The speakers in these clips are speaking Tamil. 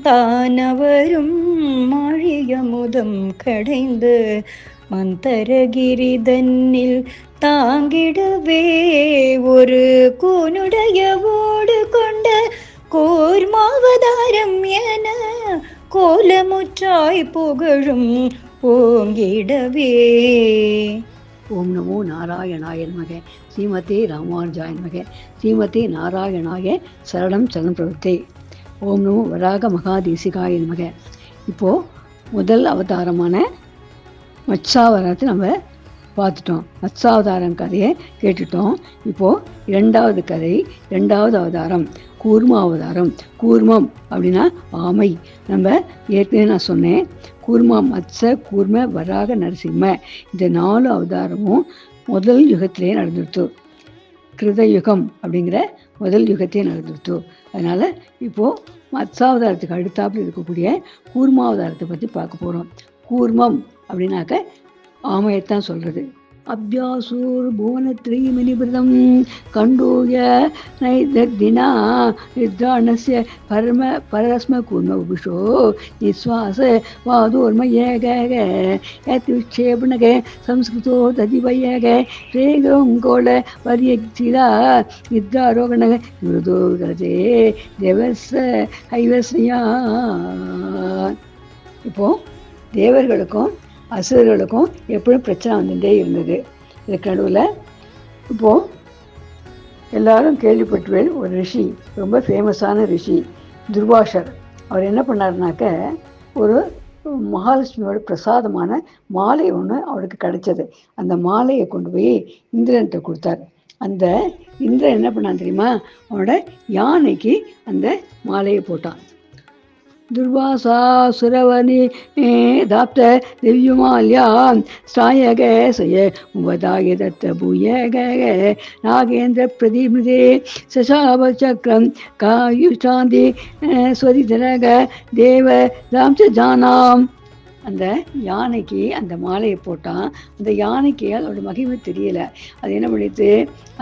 தானவரும் மாழியமுதம் கடைந்து மந்தரகிரிதன்னில் தாங்கிடவே ஒரு கூனுடைய ஓடு கொண்ட கூர்மாவதாரம் என கோலமுற்றாய் புகழும் ஓங்கிடவே. ஓம் நமோ நாராயணாய நமக. ஸ்ரீமதே ராமானுஜாய நமக. ஸ்ரீமதே நாராயணாய சரணம் சரணம் பிரவர்த்தே. ஓம் நமோ வராக மகாதேசிகாய நமக. இப்போது முதல் அவதாரமான மத்ஸ்யாவதாரத்தை நம்ம பார்த்துட்டோம். மத்ஸ்யாவதாரம் கதையை கேட்டுட்டோம். இப்போது இரண்டாவது கதை, இரண்டாவது அவதாரம் கூர்மாவதாரம். கூர்மம் அப்படின்னா ஆமை. நம்ம ஏற்கனவே நான் சொன்னேன், கூர்மா மத்ஸ கூர்ம வராக நரசிம்ம இந்த 4 அவதாரமும் முதல் யுகத்திலே நடந்துடுத்து. கிருதயுகம் அப்படிங்கிற முதல் யுகத்திலே நடந்துடுத்து. அதனால் இப்போது மத்ஸ்யாவதாரத்துக்கு அடுத்தாப்பில் இருக்கக்கூடிய கூர்மாவதாரத்தை பற்றி பார்க்க போகிறோம். கூர்மம் அப்படின்னாக்க ஆமையத்தான் சொல்கிறது. அபியாசூர் புவனத்ரீமினிபிரதம் கண்டூய நைதினா நித்ராணஸ்ய பரஸ்ம கூர்ம உபுஷோ நிஸ்வாச வாதோர்மயக யத்விக்ஷேபணக சம்ஸ்கிருதோ ததிவயக ஸ்ரீகோங்கோள வரியக்ஷிதா நித்ராரோகண மிருதோ விகரதே தேவஸ் ஐவஸ்யா. இப்போது தேவர்களுக்கும் அசுரர்களுக்கும் எப்பவும் பிரச்சனை வந்துட்டே இருந்தது. இதுக்கு நடுவில் இப்போது எல்லாரும் கேள்விப்பட்டுவேன், ஒரு ரிஷி, ரொம்ப ஃபேமஸான ரிஷி துர்வாசர். அவர் என்ன பண்ணாருனாக்க, ஒரு மகாலட்சுமியோட பிரசாதமான மாலை ஒன்று அவருக்கு கிடைச்சது. அந்த மாலையை கொண்டு போய் இந்திரன்கிட்ட கொடுத்தார். அந்த இந்திரன் என்ன பண்ணான் தெரியுமா, அவனோட யானைக்கு அந்த மாலையை போட்டான். துர்வாசா சுரவனி தாப்த திவ்யமால்யா ஸ்ராயக சய உவதாய தத்த பூயக நாகேந்திர பிரதிமிதே சசாப சக்கரம் காயுஷாந்தி ஸ்வரிதரக தேவ தாம்ச ஜானாம். அந்த யானைக்கு அந்த மாலையை போட்டான். அந்த யானைக்கு அதோட மகிமை தெரியலை. அது என்ன பண்ணிட்டு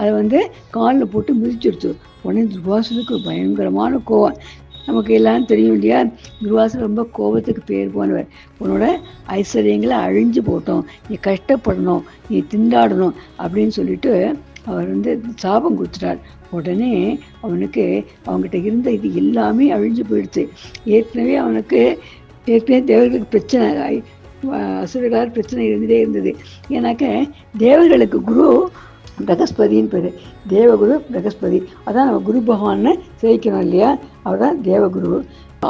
அதை காலில் போட்டு மிதிச்சிடுச்சு. உடனே துர்வாசனுக்கு பயங்கரமான கோவம். நமக்கு எல்லாம் தெரியும் இல்லையா, துர்வாசர் ரொம்ப கோபத்துக்கு பேர் போனவர். உன்னோட ஐஸ்வர்யங்களை அழிஞ்சு போட்டோம், நீ கஷ்டப்படணும், நீ திண்டாடணும் அப்படின்னு சொல்லிட்டு அவர் சாபம் கொடுத்துட்டார். உடனே அவனுக்கு அவங்ககிட்ட இருந்த இது எல்லாமே அழிஞ்சு போயிடுச்சு. ஏற்கனவே தேவர்களுக்கு பிரச்சனை, அசுரர்களால் பிரச்சனை இருந்துகிட்டே இருந்தது. ஏன்னாக்க தேவர்களுக்கு குரு பிரகஸ்பதின்னு பேர். தேவகுரு பிரகஸ்பதி, அதான் நம்ம குரு பகவானை சேவிக்கணும் இல்லையா, அவர் தான் தேவகுரு.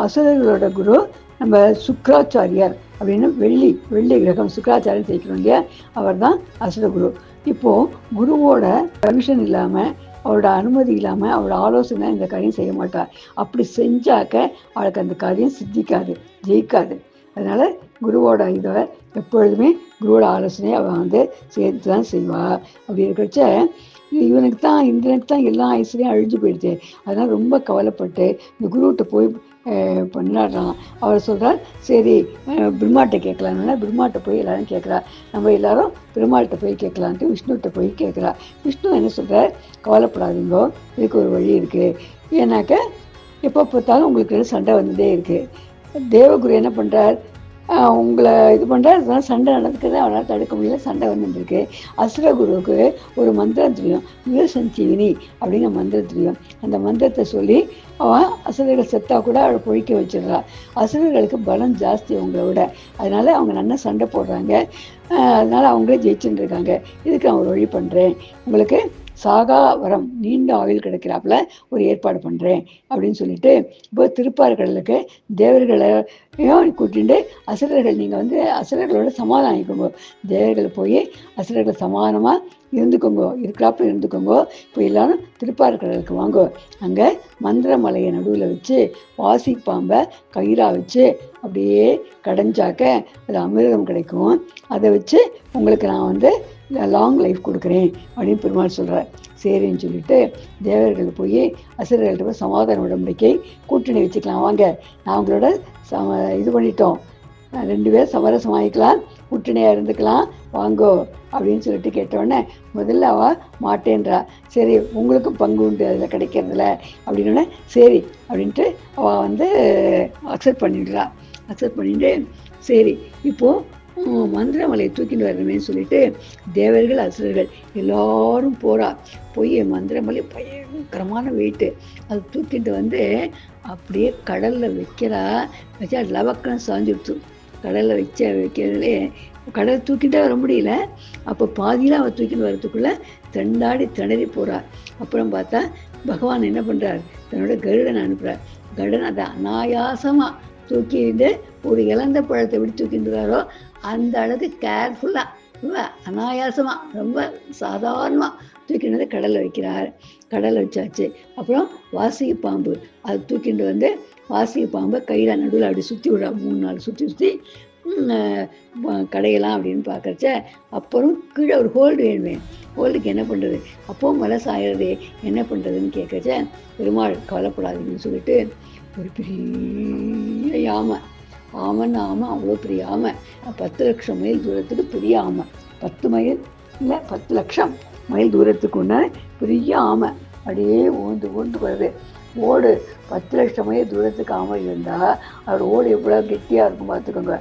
அசுரர்களோட குரு நம்ம சுக்ராச்சாரியார் அப்படின்னு வெள்ளி கிரகம் சுக்ராச்சாரியன் சேவிக்கணும் இல்லையா, அவர் தான் அசுரகுரு. இப்போது குருவோட பர்மிஷன் இல்லாமல், அவரோட அனுமதி இல்லாமல், அவரோட ஆலோசனை இந்த காரியம் செய்ய மாட்டார். அப்படி செஞ்சாக்க அவளுக்கு அந்த காரியம் சித்திக்காது, ஜெயிக்காது. அதனால் குருவோட இதை எப்பொழுதுமே குருவோட ஆலோசனையை அவன் சேர்த்து தான் செய்வாள். அப்படி இருக்கிறச்ச இவனுக்கு தான் இந்திரனுக்கு தான் எல்லா ஐஸ்வர்யம் அழிஞ்சு போயிடுச்சு. அதனால் ரொம்ப கவலைப்பட்டு இந்த குருவிட்ட போய் பண்ணாடுறான். அவர் சொல்கிறார், சரி பிரம்மாட்ட கேட்கலான்னு பிரம்மாட்ட போய் எல்லாரும் கேட்குறா. நம்ம எல்லாரும் பெருமாள்கிட்ட போய் கேட்கலான்ட்டு விஷ்ணுகிட்ட போய் கேட்குறா. விஷ்ணு என்ன சொல்கிறார், கவலைப்படாதீங்கோ, இதுக்கு ஒரு வழி இருக்குது. ஏன்னாக்க எப்போ பார்த்தாலும் உங்களுக்கு சண்டை வந்துட்டே இருக்குது. தேவகுரு என்ன பண்ணுறார், உங்களை இது பண்ணுறார், அதனால் சண்டை நடந்துக்கிறது அவனால் தடுக்க முடியல, சண்டை வந்துருக்கு. அசுரகுருவுக்கு ஒரு மந்திரம் தெரியும், வீரசஞ்சீவினி அப்படிங்கிற மந்திரம் தெரியும். அந்த மந்திரத்தை சொல்லி அவன் அசுரர்கள் செத்தா கூட அவளை பொழிக்க வச்சிடுறா. அசுரர்களுக்கு பலம் ஜாஸ்தி அவங்கள விட, அதனால் அவங்க நல்லா சண்டை போடுறாங்க. அதனால் அவங்களே ஜெயிச்சுட்டு இருக்காங்க. இதுக்கு நான் ஒரு வழி பண்ணுறேன், உங்களுக்கு சாகா வரம், நீண்ட ஆயுள் கிடைக்கிறாப்புல ஒரு ஏற்பாடு பண்ணுறேன் அப்படின்னு சொல்லிட்டு இப்போ திருப்பார்கடலுக்கு தேவர்களையும் கூட்டிட்டு அசுரர்கள் நீங்கள் அசுரர்களோட சமாதானிக்கோங்க, தேவர்கள் போய் அசுரர்கள் சமாதானமாக இருக்கிறாப்புல இருந்துக்கோங்க. இப்போ எல்லாரும் திருப்பார்கடலுக்கு வாங்கோ. அங்கே மந்திரமலையை நடுவில் வச்சு வாசி பாம்பை கயிறா வச்சு அப்படியே கடைஞ்சாக்க அது அமிர்தம் கிடைக்கும். அதை வச்சு உங்களுக்கு நான் லாங் லைஃப் கொடுக்குறேன் அப்படின்னு பெருமாள் சொல்கிறார். சரின்னு சொல்லிட்டு தேவர்கள் போய் அசுரர்கள்ட்ட போய் சமாதான உடன்படிக்கை கூட்டணி வச்சுக்கலாம், வாங்க நான் உங்களோட இது பண்ணிட்டோம், 2 பேர் சமரசமாகிக்கலாம், கூட்டணியாக இருந்துக்கலாம் வாங்கோ அப்படின்னு சொல்லிட்டு கேட்டோடனே முதல்ல அவள் மாட்டேன்றா. சரி உங்களுக்கும் பங்கு உண்டு அதில் கிடைக்கிறதுல அப்படின்னோடனே சரி அப்படின்ட்டு அவள் வந்து அக்செப்ட் பண்ணிடுறா. அக்செப்ட் பண்ணிட்டு சரி இப்போது மந்திரமலையை தூக்கிட்டு வரணுமேன்னு சொல்லிட்டு தேவர்கள் அசுரர்கள் எல்லாரும் போகிறா. போய் மந்திரமலை பயங்கரமான வெயிட்டு அது தூக்கிட்டு வந்து அப்படியே கடலில் வைக்கிறா. வச்சா லவக்கன்னு சாஞ்சிடுச்சு. கடலில் வைக்கிறதுலே கடல் தூக்கிட்டே வர முடியல. அப்போ பாதியில் அவள் தூக்கிட்டு வரத்துக்குள்ளே திண்டாடி திணறி போகிறார். அப்புறம் பார்த்தா பகவான் என்ன பண்ணுறார், தன்னோட கருடனை அனுப்புகிறார். கருடன் அதை அனாயாசமாக தூக்கிட்டு ஒரு இழந்த பழத்தை எப்படி தூக்கிட்டுறாரோ அந்த அளவுக்கு கேர்ஃபுல்லாக அனாயாசமாக ரொம்ப சாதாரணமாக தூக்கிட்டு வந்து கடலில் வைக்கிறார். கடலில் வச்சாச்சு. அப்புறம் வாசிகை பாம்பு அது தூக்கிட்டு வந்து வாசிகை பாம்பை கையில் நடுவில் அப்படி சுற்றி விடுறா. 3-4 சுற்றி கடையலாம் அப்படின்னு பார்க்குறச்ச அப்புறம் கீழே ஒரு ஹோல்டு வேணுமே. ஹோல்டுக்கு என்ன பண்ணுறது, அப்போவும் மலை சாயிறது என்ன பண்ணுறதுன்னு கேட்கச்ச பெருமாள் கவலைப்படாதீங்கன்னு சொல்லிட்டு ஒரு பெரிய ஆமைன்னு அவ்வளோ பெரிய ஆமை 10 லட்சம் மைல் தூரத்துக்கு பெரிய ஆமை. 10 மைல் இல்லை 10 லட்சம் மைல் தூரத்துக்கு ஒன்று பெரிய ஆமை அப்படியே ஊந்து வருது. ஓடு 10 லட்சம் மைல் தூரத்துக்கு ஆமை இருந்தால் அவர் ஓடு எவ்வளோ கெட்டியாக இருக்கும் பார்த்துக்கோங்க.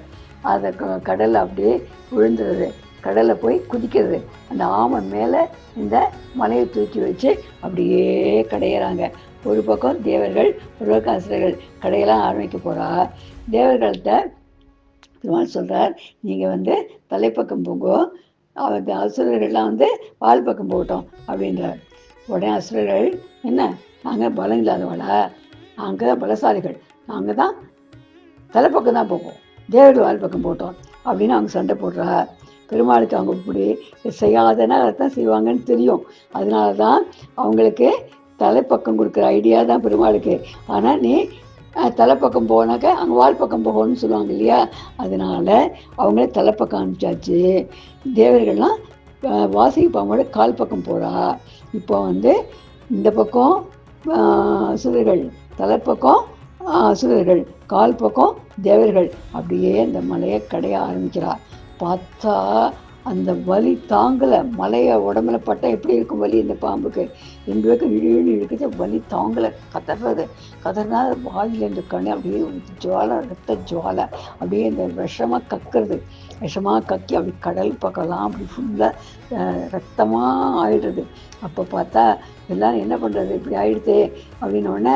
அதை கடலில் அப்படியே விழுந்துடுது. கடலில் போய் குதிக்கிறது. அந்த ஆமை மேலே இந்த மலையை தூக்கி வச்சு அப்படியே கடையிறாங்க. ஒரு பக்கம் தேவர்கள் ஒரு பக்கம் அசுரர்கள் கடையெல்லாம் ஆரம்பிக்க போகிறா. தேவர்கள்ட்ட பெருமாள் சொல்கிறார், நீங்கள் வந்து தலைப்பக்கம் போங்கோ, அசுரர்கள்லாம் வந்து வால் பக்கம் போகட்டும் அப்படின்றார். உடனே அசுரர்கள் என்ன நாங்கள் பலம் இல்லாதவளா, நாங்கள் தான் பலசாலிகள், நாங்கள் தான் தலைப்பக்கம் தான் போவோம், தேவர்கள் வால் பக்கம் போட்டோம் அப்படின்னு அவங்க சண்டை போடுறா. பெருமாளுக்கு அவங்க இப்படி செய்யாதனா அதைத்தான் செய்வாங்கன்னு தெரியும். அதனால தான் அவங்களுக்கு தலைப்பக்கம் கொடுக்குற ஐடியா தான் பெருமாளுக்கு. ஆனால் நீ தலைப்பக்கம் போனாக்க அங்கே வால் பக்கம் போகணும்னு சொல்லுவாங்க இல்லையா, அதனால அவங்களே தலைப்பக்கம் அனுப்பிச்சாச்சு. தேவர்கள்லாம் வாசிகை பாம்போட கால் பக்கம் போகிறா. இப்போ வந்து இந்த பக்கம் அசுரர்கள், தலைப்பக்கம் அசுரர்கள், கால் பக்கம் தேவர்கள் அப்படியே இந்த மலையை கடைய ஆரம்பிக்கிறா. பார்த்தா அந்த வலி தாங்கலை. மலையை உடம்புல பட்டால் எப்படி இருக்கும் வலி இந்த பாம்புக்கு, 2 பேருக்கும் இழுக்குது, வலி தாங்கலை. கதறினா வாயில் இந்த கண்ணு அப்படியே ஜுவாலை, ரத்த ஜுவாலை அப்படியே இந்த விஷமாக கக்கிறது. விஷமாக கக்கி அப்படி கடல் பக்கம்லாம் அப்படி ஃபுல்லாக ரத்தமாக ஆயிடுறது. அப்போ பார்த்தா எல்லோரும் என்ன பண்ணுறது, இப்படி ஆயிடுதே அப்படின்னோடனே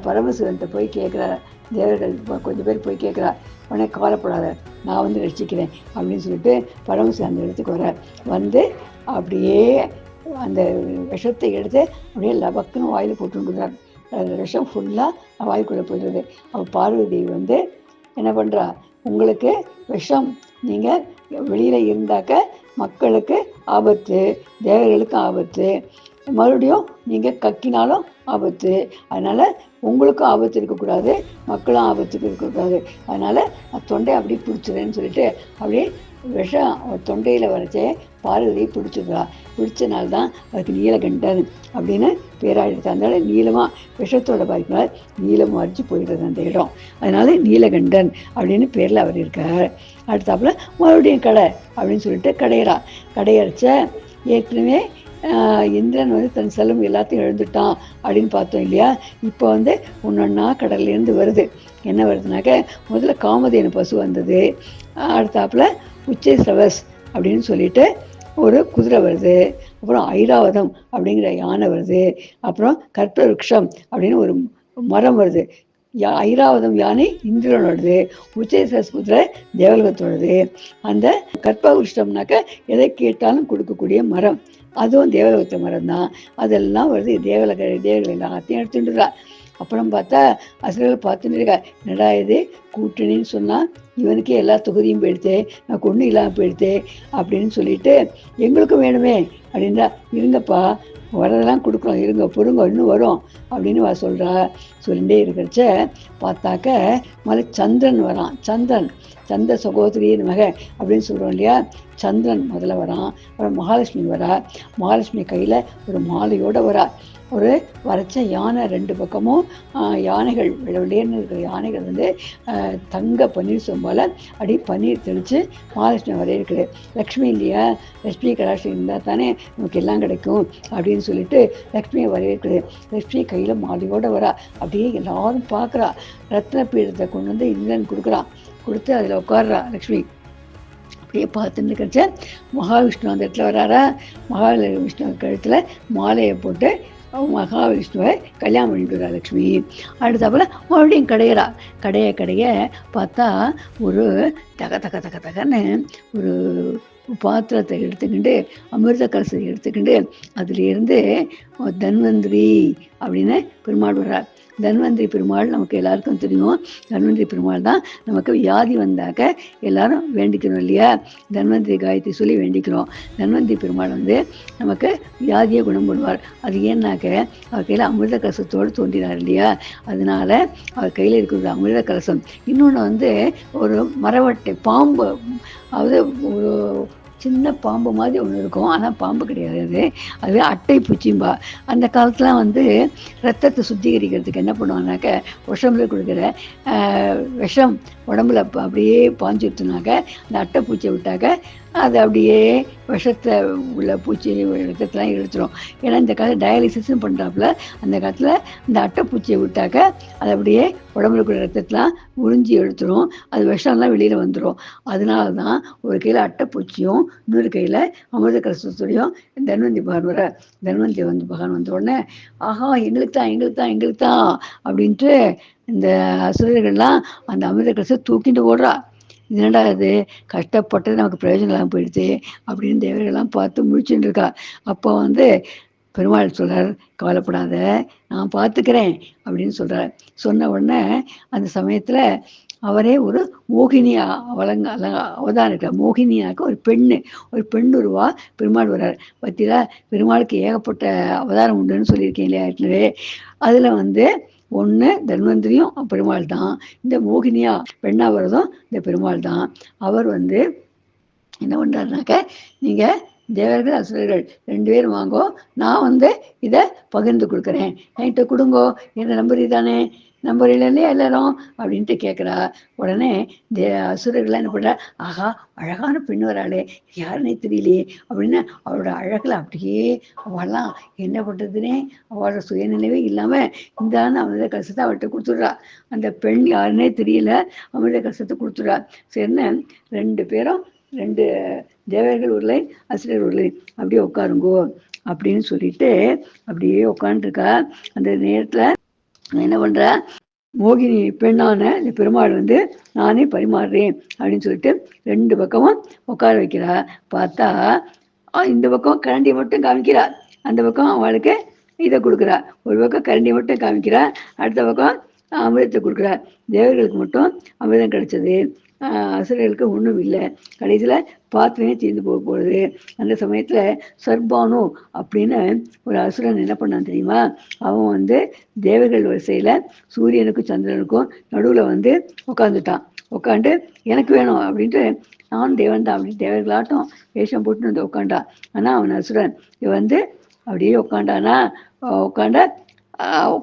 பரமசிவன்கிட்ட போய் கேட்குறாரு. தேவர்கள் கொஞ்சம் பேர் போய் கேட்குறா. உடனே கவலைப்படாத, நான் வந்து ரசிக்கிறேன் அப்படின்னு சொல்லிட்டு பரமசிவன் அந்த இடத்துக்கு வரார். வந்து அப்படியே அந்த விஷத்தை எடுத்து அப்படியே லபக்குன்னு வாயில் போட்டுருந்தார். அந்த விஷம் ஃபுல்லாக வாய்க்குள்ளே போயிடுறது. அப்போ பார்வதி தேவி வந்து என்ன பண்ணுறா, உங்களுக்கு விஷம் நீங்கள் வெளியில் இருந்தாக்க மக்களுக்கு ஆபத்து, தேவர்களுக்கு ஆபத்து, மறுபடியும் நீங்கள் கக்கினாலும் ஆபத்து, அதனால் உங்களுக்கும் ஆபத்து இருக்கக்கூடாது, மக்களும் ஆபத்துக்கு இருக்கக்கூடாது, அதனால் நான் தொண்டையை அப்படியே பிடிச்சிடுறேன்னு சொல்லிட்டு அப்படியே விஷம் தொண்டையில் வரைச்சே பார்வதியை பிடிச்சிடுறா. பிடிச்சனால்தான் அதுக்கு நீலகண்டன் அப்படின்னு பேராயிடுச்சு. அதனால நீளமாக விஷத்தோட பாதிப்பினால் நீளமாக அரிச்சு போயிடுறது அந்த இடம். அதனால நீலகண்டன் அப்படின்னு பேரில் அவர் இருக்கார். அடுத்தாப்புல மறுபடியும் கடை அப்படின்னு சொல்லிட்டு கடையரைச்ச ஏற்கனவே இந்திரன் வந்து தன் செல்வம் எல்லாத்தையும் எழுந்துட்டான் அப்படின்னு பார்த்தோம் இல்லையா. இப்போ வந்து ஒன்றொன்னா கடல்லேருந்து வருது. என்ன வருதுனாக்க முதல்ல காமதேனு பசு வந்தது. அடுத்தாப்புல உச்சை சவஸ் அப்படின்னு சொல்லிட்டு ஒரு குதிரை வருது. அப்புறம் ஐராவதம் அப்படிங்கிற யானை வருது. அப்புறம் கற்பவருஷம் அப்படின்னு ஒரு மரம் வருது. ஐராவதம் யானை இந்திரனோடது, உச்சேசஸ் குதிரை தேவலோகத்தோடது. அந்த கற்பவருஷம்னாக்க எதை கேட்டாலும் கொடுக்கக்கூடிய மரம், அதுவும் தேவலோகத்த மரம் தான். அதெல்லாம் வருது. தேவர்கள் எல்லாத்தையும் எடுத்துட்டுறா. அப்புறம் பார்த்தா அசுரர்கள் பார்த்துன்னு இருக்கா, என்னடா இது கூட்டணின்னு சொன்னால் இவனுக்கே எல்லா தொகுதியும் போயிடுத்து, நான் ஒன்றும் இல்லாமல் போயிடுத்து அப்படின்னு சொல்லிட்டு எங்களுக்கும் வேணுமே அப்படின்றா. இருங்கப்பா வரதெல்லாம் கொடுக்குறோம், இருங்க பொறுங்க இன்னும் வரும் அப்படின்னு சொல்கிறா. சொல்லிகிட்டே இருக்கிறச்ச பார்த்தாக்க மலை சந்திரன் வரான். சந்திர சகோதரியின் மக அப்படின்னு சொல்கிறோம் இல்லையா. சந்திரன் முதல்ல வரான். அப்புறம் மகாலட்சுமி வரா. மகாலட்சுமி கையில் ஒரு மாலையோடு வரா. ஒரு வரைச்ச யானை, 2 பக்கமும் யானைகள் விளையாடுன்னு இருக்கிற யானைகள் வந்து தங்க பன்னீர் போல் அப்படியே பன்னீர் தெளித்து மகாலட்சுமி வரவேற்குது. லக்ஷ்மி இல்லையா, லக்ஷ்மி கடாட்சி இருந்தால் தானே நமக்கு எல்லாம் கிடைக்கும் அப்படின்னு சொல்லிட்டு லக்ஷ்மியை வரவேற்குது. லக்ஷ்மி கையில் மாலையோடு வரா. அப்படியே எல்லாரும் பார்க்குறா. ரத்ன பீடத்தை கொண்டு வந்து இந்திரன் கொடுக்குறான். கொடுத்து அதில் உட்காடுறா லக்ஷ்மி. அப்படியே பார்த்துன்னு கிடைச்ச மகாவிஷ்ணு அந்த இடத்துல வராரா. மகாவிஷ்ணு கழுத்தில் மாலையை போட்டு மகாவிஷ்ணுவை கல்யாணம் பண்ணிட்டு லக்ஷ்மி. அடுத்தப்பல மறுபடியும் கடைய பார்த்தா ஒரு தக தக தக தகன்னு ஒரு பாத்திரத்தை எடுத்துக்கிண்டு அமிர்த கலசை எடுத்துக்கிண்டு அதுலேருந்து தன்வந்திரி அப்படின்னு பெருமாள் வர்றார். தன்வந்திரி பெருமாள் நமக்கு எல்லாருக்கும் தெரியும். தன்வந்திரி பெருமாள் தான் நமக்கு வியாதி வந்தாக்க எல்லாரும் வேண்டிக்கணும் இல்லையா, தன்வந்திரி காயத்ரி சொல்லி வேண்டிக்கிறோம். தன்வந்திரி பெருமாள் நமக்கு வியாதியை குணம் பண்ணுவார். அது ஏன்னாக்க அவர் கையில் அமிர்த கலசத்தோடு தோன்றினார் இல்லையா, அதனால அவர் கையில் இருக்கிறது அமிர்த கலசம். இன்னொன்று ஒரு மரவட்டை பாம்பு, அதாவது ஒரு சின்ன பாம்பு மாதிரி ஒன்று இருக்கும், ஆனால் பாம்பு கிடையாது, அது அட்டை பூச்சிம்பா. அந்த காலத்துலாம் ரத்தத்தை சுத்திகரிக்கிறதுக்கு என்ன பண்ணுவாங்கனாக்க விஷமில் கொடுக்குற விஷம் உடம்புல அப்படியே பாஞ்சுட்டுனாக்க அந்த அட்டை பூச்சியை விட்டாக்க அது அப்படியே விஷத்தை உள்ள பூச்சி ரத்தத்தெலாம் எடுத்துரும். ஏன்னா இந்த காலத்தில் டயாலிசிஸும் பண்ணுறாப்புல அந்த காலத்தில் இந்த அட்டைப்பூச்சியை விட்டாக்க அது அப்படியே உடம்புல இருக்கிற ரத்தத்தெலாம் உறிஞ்சி எடுத்துரும், அது விஷம்லாம் வெளியில் வந்துடும். அதனால தான் ஒரு கையில் அட்டைப்பூச்சியும் இன்னொரு கையில் அமிர்த கலசத்தோடையும் தன்வந்தி பகவான் வர. தன்வந்தி பகவான் வந்த உடனே ஆஹா எங்களுக்கு தான் அப்படின்ட்டு இந்த அசுரர்கள்லாம் அந்த அமிர்த கலசத்தை தூக்கிட்டு ஓடுறா. என்னடா இது கஷ்டப்பட்டது நமக்கு பிரயோஜனம் இல்லாமல் போயிடுச்சு அப்படின்னு தேவர்கள்லாம் பார்த்து முழிச்சுட்டு இருக்கா. அப்போ பெருமாள் சொல்கிறார், கவலைப்படாத நான் பார்த்துக்கிறேன் அப்படின்னு சொல்கிறார். சொன்ன உடனே அந்த சமயத்தில் அவரே ஒரு மோகினி அவதாரம் இருக்கார். மோகினியாக்க ஒரு பெண் உருவா பெருமாள் வர்றார். பத்தியா பெருமாளுக்கு ஏகப்பட்ட அவதாரம் உண்டுன்னு சொல்லியிருக்கேன் இல்லையா ஏற்கனவே. அதில் ஒன்று தன்வந்திரியும் பெருமாள் தான், இந்த மோகினியா பெண்ணா வர்றதும் இந்த பெருமாள் தான். அவர் என்ன பண்ணுறாருனாக்க, நீங்கள் தேவர்கள் அசுரர்கள் 2 பேரும் வாங்கோ, நான் இதை பகிர்ந்து கொடுக்குறேன், என்கிட்ட கொடுங்கோ, என்ன நம்பர் தானே, நம்பர் இல்லையா எல்லாரும் அப்படின்ட்டு கேட்குறா. உடனே அசுரர்கள்லாம் என்ன பண்ணுறா, ஆஹா அழகான பெண் வராளே யாருன்னே தெரியலையே அப்படின்னு அவளோட அழகில் அப்படியே அவெல்லாம் என்ன பண்ணுறதுனே அவளோட சுயநினைவே இல்லாமல் இந்தான அமிர்த கலசத்தை அவள்கிட்ட கொடுத்துட்றா. அந்த பெண் யாருன்னே தெரியல, அமிர்த கலசத்தை கொடுத்துட்றா. சரின்னு 2 பேரும் 2 தேவர்கள் ஒரு லைன் அசுரர் ஒரு லைன் அப்படியே உட்காருங்கோ அப்படின்னு சொல்லிட்டு அப்படியே உட்காந்துருக்கா. அந்த நேரத்தில் என்ன பண்ற, மோகினி பெண்ணான இந்த பெருமாள் நானே பரிமாறுறேன் அப்படின்னு சொல்லிட்டு 2 பக்கமும் உட்கார வைக்கிறா. பார்த்தா இந்த பக்கம் கரண்டியை மட்டும் காமிக்கிறா, அந்த பக்கம் அவளுக்கு இதை கொடுக்குறா. ஒரு பக்கம் கரண்டியை மட்டும் காமிக்கிறா, அடுத்த பக்கம் அமிர்தத்தை கொடுக்குறா. தேவர்களுக்கு மட்டும் அமிர்தம் கிடைச்சது, அசுரர்களுக்கு ஒன்றும் இல்லை. கடைசியில் பாத்திரமே தீர்ந்து போகுது. அந்த சமயத்தில் சர்பானு அப்படின்னு ஒரு அசுரன் என்ன பண்ணான் தெரியுமா, அவன் தேவர்கள் வரிசையில் சூரியனுக்கும் சந்திரனுக்கும் நடுவில் உட்காந்துட்டான். உட்காந்து எனக்கு வேணும் அப்படின்ட்டு நான் தேவன் தான் அப்படின்னு தேவர்களாட்டம் வேஷம் போட்டு உட்காண்டான். ஆனால் அவன் அசுரன் அப்படியே உட்காண்டானா, உட்காண்ட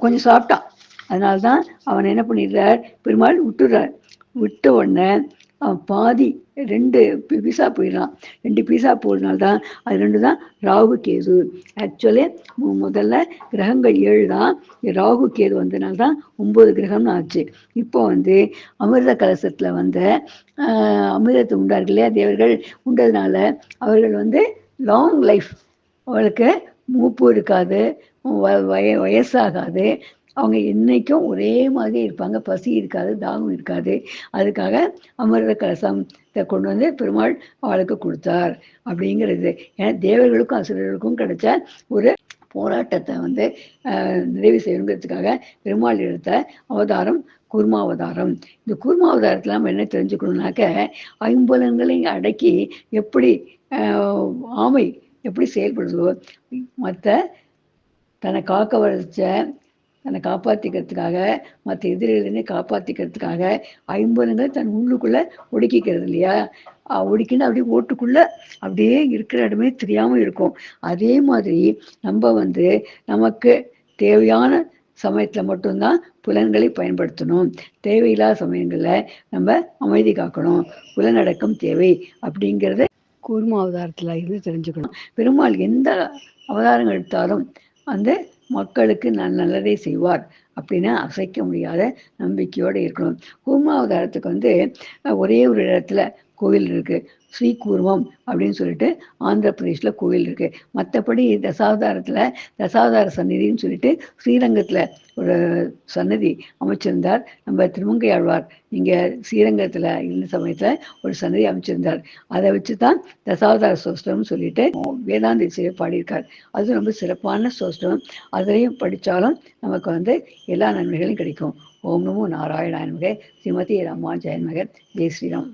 கொஞ்சம் சாப்பிட்டான். அதனால்தான் அவன் என்ன பண்ணிடுறார், பெருமாள் விட்டுடுறார். விட்ட உடனே அவன் பாதி 2 பீஸா போயிடறான். 2 பீஸா போடுறதுனால்தான் அது 2 தான் ராகு கேது. ஆக்சுவலி முதல்ல கிரகங்கள் 7 தான், ராகு கேது வந்ததுனால்தான் 9 கிரகம்னு ஆச்சு. இப்போ அமிர்த கலசத்தில் அமிர்தத்தை உண்டார்கள் இல்லையா, தேவர்கள் உண்டதுனால அவர்கள் லாங் லைஃப், அவளுக்கு மூப்பு இருக்காது, வயசாகாது, அவங்க என்னைக்கும் ஒரே மாதிரி இருப்பாங்க, பசி இருக்காது, தாகம் இருக்காது. அதுக்காக அமிர்த கலசத்தை கொண்டு பெருமாள் அவளுக்கு கொடுத்தார் அப்படிங்கிறது. ஏன்னா தேவர்களுக்கும் அசுரர்களுக்கும் கிடைச்ச ஒரு போராட்டத்தை நிறைவு செய்யணுங்கிறதுக்காக பெருமாள் எடுத்த அவதாரம் கூர்மாவதாரம். இந்த கூர்மாவதாரத்தில் நம்ம என்ன தெரிஞ்சுக்கணும்னாக்க, 5 புலன்களையும் அடக்கி எப்படி ஆமை எப்படி செயல்படுதோ, மற்ற தன்னை காக்க வச்ச தன்னை காப்பாற்றிக்கிறதுக்காக, மற்ற எதிரிகளிருந்து காப்பாற்றிக்கிறதுக்காக 5 புலன்களை தன் உள்ளுக்குள்ளே ஒடுக்கிக்கிறது இல்லையா, ஒடுக்கின்னு அப்படியே ஓட்டுக்குள்ளே அப்படியே இருக்கிற இடமே தெரியாமல் இருக்கும். அதே மாதிரி நம்ம நமக்கு தேவையான சமயத்தில் மட்டும்தான் புலன்களை பயன்படுத்தணும், தேவையில்லாத சமயங்களில் நம்ம அமைதி காக்கணும், புலனடக்கம் தேவை அப்படிங்கிறத கூர்ம அவதாரத்தில் இருந்து தெரிஞ்சுக்கணும். பெருமாள் எந்த அவதாரங்கள் எடுத்தாலும் அந்த மக்களுக்கு நல்லதை செய்வார் அப்படின்னு அசைக்க முடியாத நம்பிக்கையோடு இருக்கணும். கூர்ம அவதாரத்துக்கு ஒரே ஒரு இடத்துல கோயில் இருக்கு, ஸ்ரீகூர்மம் அப்படின்னு சொல்லிட்டு ஆந்திர பிரதேஷ்ல கோயில் இருக்கு. மற்றபடி தசாவதார சந்நிதின்னு சொல்லிட்டு ஸ்ரீரங்கத்துல ஒரு சன்னதி அமைச்சிருந்தார் நம்ம திருமங்கை ஆழ்வார். இங்க ஸ்ரீரங்கத்துல இருந்த சமயத்துல ஒரு சன்னதி அமைச்சிருந்தார். அதை வச்சுதான் தசாவதார சோஸ்திரம்னு சொல்லிட்டு வேதாந்த இசையை பாடியிருக்கார். அது ரொம்ப சிறப்பான சோஸ்திரம். அதையும் படித்தாலும் நமக்கு எல்லா நன்மைகளும் கிடைக்கும். ஓம் நமோ நாராயணாய நமக. ஸ்ரீமதி ராமானுஜாய நமக. ஜெய் ஸ்ரீராம்.